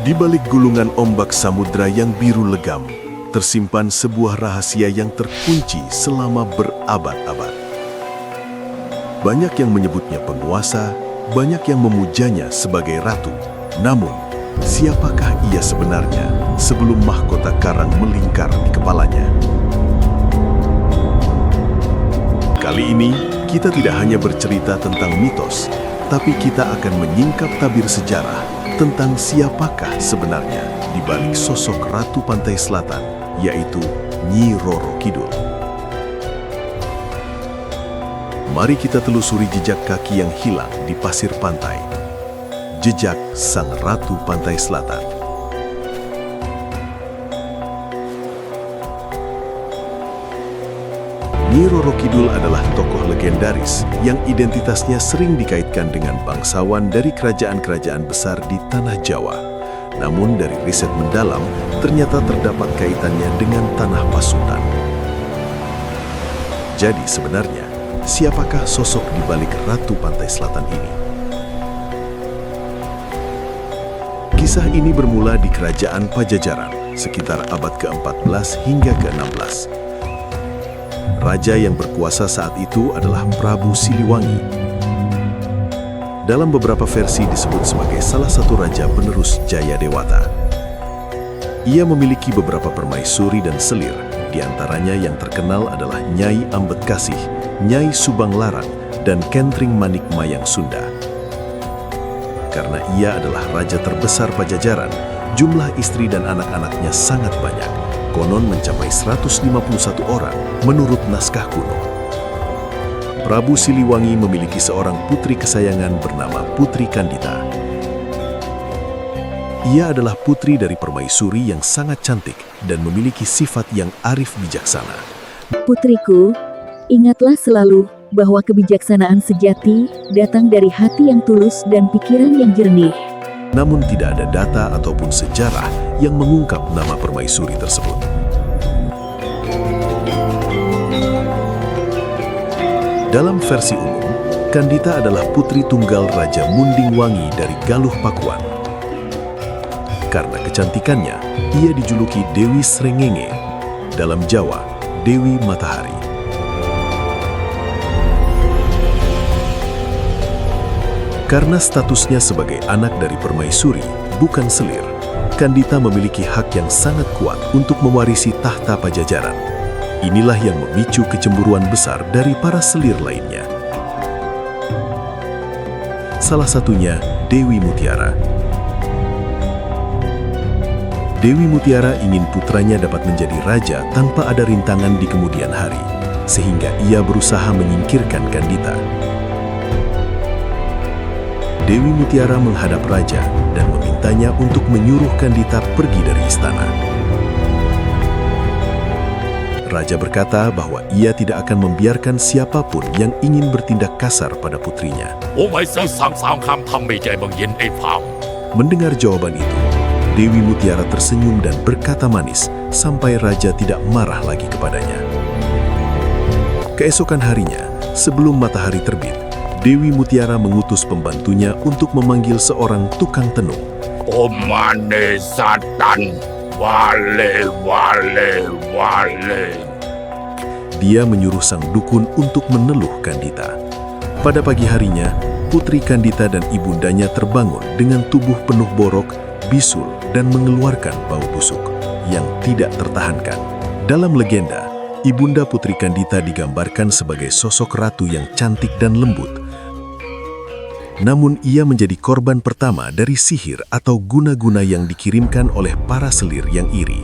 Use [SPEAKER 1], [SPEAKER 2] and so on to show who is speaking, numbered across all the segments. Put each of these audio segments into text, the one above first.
[SPEAKER 1] Di balik gulungan ombak samudra yang biru legam, tersimpan sebuah rahasia yang terkunci selama berabad-abad. Banyak yang menyebutnya penguasa, banyak yang memujanya sebagai ratu. Namun, siapakah ia sebenarnya sebelum mahkota karang melingkar di kepalanya? Kali ini, kita tidak hanya bercerita tentang mitos, tapi kita akan menyingkap tabir sejarah tentang siapakah sebenarnya di balik sosok Ratu Pantai Selatan, yaitu Nyi Roro Kidul. Mari kita telusuri jejak kaki yang hilang di pasir pantai. Jejak Sang Ratu Pantai Selatan. Nyi Roro Kidul adalah tokoh legendaris yang identitasnya sering dikaitkan dengan bangsawan dari kerajaan-kerajaan besar di tanah Jawa. Namun dari riset mendalam, ternyata terdapat kaitannya dengan tanah Pasundan. Jadi sebenarnya, siapakah sosok di balik Ratu Pantai Selatan ini? Kisah ini bermula di Kerajaan Pajajaran, sekitar abad ke-14 hingga ke-16. Raja yang berkuasa saat itu adalah Prabu Siliwangi. Dalam beberapa versi disebut sebagai salah satu raja penerus Jayadewata. Ia memiliki beberapa permaisuri dan selir, di antaranya yang terkenal adalah Nyai Ambetkasih, Nyai Subang Larang, dan Kentring Manik Mayang Sunda. Karena ia adalah raja terbesar Pajajaran, jumlah istri dan anak-anaknya sangat banyak. Konon mencapai 151 orang menurut naskah kuno. Prabu Siliwangi memiliki seorang putri kesayangan bernama Putri Kandita. Ia adalah putri dari permaisuri yang sangat cantik dan memiliki sifat yang arif bijaksana.
[SPEAKER 2] Putriku, ingatlah selalu bahwa kebijaksanaan sejati datang dari hati yang tulus dan pikiran yang jernih.
[SPEAKER 1] Namun tidak ada data ataupun sejarah yang mengungkap nama permaisuri tersebut. Dalam versi umum, Kandita adalah putri tunggal Raja Munding Wangi dari Galuh Pakuan. Karena kecantikannya, ia dijuluki Dewi Srengenge, dalam Jawa, Dewi Matahari. Karena statusnya sebagai anak dari permaisuri, bukan selir, Kandita memiliki hak yang sangat kuat untuk mewarisi tahta Pajajaran. Inilah yang memicu kecemburuan besar dari para selir lainnya. Salah satunya Dewi Mutiara. Dewi Mutiara ingin putranya dapat menjadi raja tanpa ada rintangan di kemudian hari, sehingga ia berusaha menyingkirkan Kandita. Dewi Mutiara menghadap raja dan memintanya untuk menyuruh Kandita pergi dari istana. Raja berkata bahwa ia tidak akan membiarkan siapapun yang ingin bertindak kasar pada putrinya. Mendengar jawaban itu, Dewi Mutiara tersenyum dan berkata manis sampai raja tidak marah lagi kepadanya. Keesokan harinya, sebelum matahari terbit, Dewi Mutiara mengutus pembantunya untuk memanggil seorang tukang tenung.
[SPEAKER 3] Omane Satan, wale, wale, wale.
[SPEAKER 1] Dia menyuruh sang dukun untuk meneluh Kandita. Pada pagi harinya, putri Kandita dan ibundanya terbangun dengan tubuh penuh borok, bisul, dan mengeluarkan bau busuk yang tidak tertahankan. Dalam legenda, ibunda putri Kandita digambarkan sebagai sosok ratu yang cantik dan lembut. Namun ia menjadi korban pertama dari sihir atau guna-guna yang dikirimkan oleh para selir yang iri.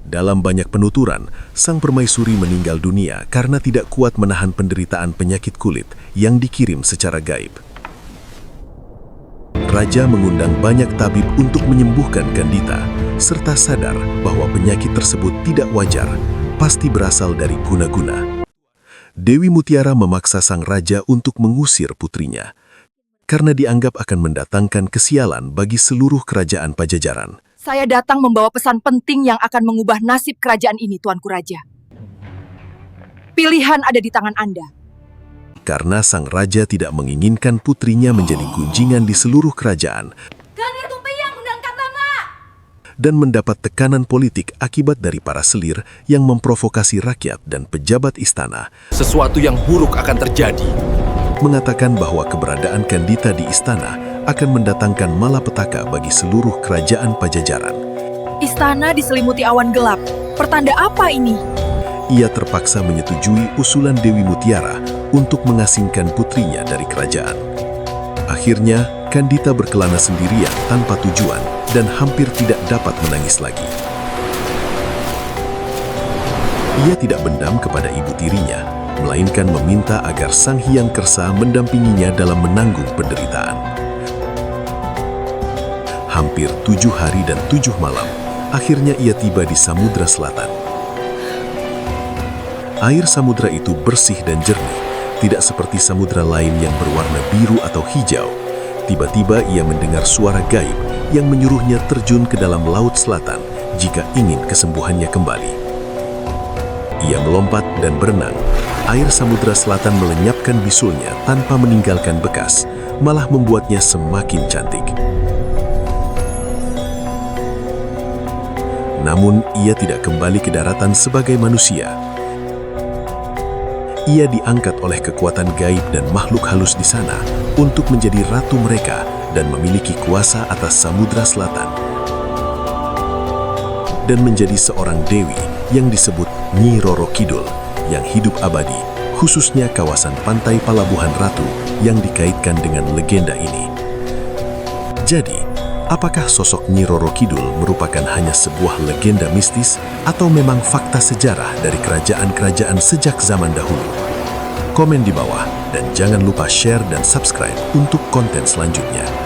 [SPEAKER 1] Dalam banyak penuturan, sang permaisuri meninggal dunia karena tidak kuat menahan penderitaan penyakit kulit yang dikirim secara gaib. Raja mengundang banyak tabib untuk menyembuhkan Kandita, serta sadar bahwa penyakit tersebut tidak wajar, pasti berasal dari guna-guna. Dewi Mutiara memaksa sang raja untuk mengusir putrinya, karena dianggap akan mendatangkan kesialan bagi seluruh kerajaan Pajajaran.
[SPEAKER 4] Saya datang membawa pesan penting yang akan mengubah nasib kerajaan ini, Tuanku Raja. Pilihan ada di tangan Anda.
[SPEAKER 1] Karena sang raja tidak menginginkan putrinya menjadi gunjingan di seluruh kerajaan, dan mendapat tekanan politik akibat dari para selir yang memprovokasi rakyat dan pejabat istana,
[SPEAKER 5] Sesuatu yang buruk akan terjadi.
[SPEAKER 1] mengatakan bahwa keberadaan Kandita di istana akan mendatangkan malapetaka bagi seluruh kerajaan Pajajaran.
[SPEAKER 4] Istana diselimuti awan gelap. Pertanda apa ini?
[SPEAKER 1] Ia terpaksa menyetujui usulan Dewi Mutiara untuk mengasingkan putrinya dari kerajaan. Akhirnya, Kandita berkelana sendirian tanpa tujuan dan hampir tidak dapat menangis lagi. Ia tidak bendam kepada ibu tirinya, melainkan meminta agar Sang Hyang Kersa mendampinginya dalam menanggung penderitaan. Hampir 7 hari dan 7 malam, akhirnya ia tiba di Samudra Selatan. Air samudra itu bersih dan jernih, tidak seperti samudra lain yang berwarna biru atau hijau. Tiba-tiba ia mendengar suara gaib yang menyuruhnya terjun ke dalam laut selatan jika ingin kesembuhannya kembali. Ia melompat dan berenang. Air samudra selatan melenyapkan bisulnya tanpa meninggalkan bekas, malah membuatnya semakin cantik. Namun, ia tidak kembali ke daratan sebagai manusia. Ia diangkat oleh kekuatan gaib dan makhluk halus di sana untuk menjadi ratu mereka dan memiliki kuasa atas Samudra Selatan. Dan menjadi seorang dewi yang disebut Nyi Roro Kidul yang hidup abadi, khususnya kawasan pantai Palabuhan Ratu yang dikaitkan dengan legenda ini. Jadi, apakah sosok Nyi Roro Kidul merupakan hanya sebuah legenda mistis atau memang fakta sejarah dari kerajaan-kerajaan sejak zaman dahulu? Komen di bawah dan jangan lupa share dan subscribe untuk konten selanjutnya.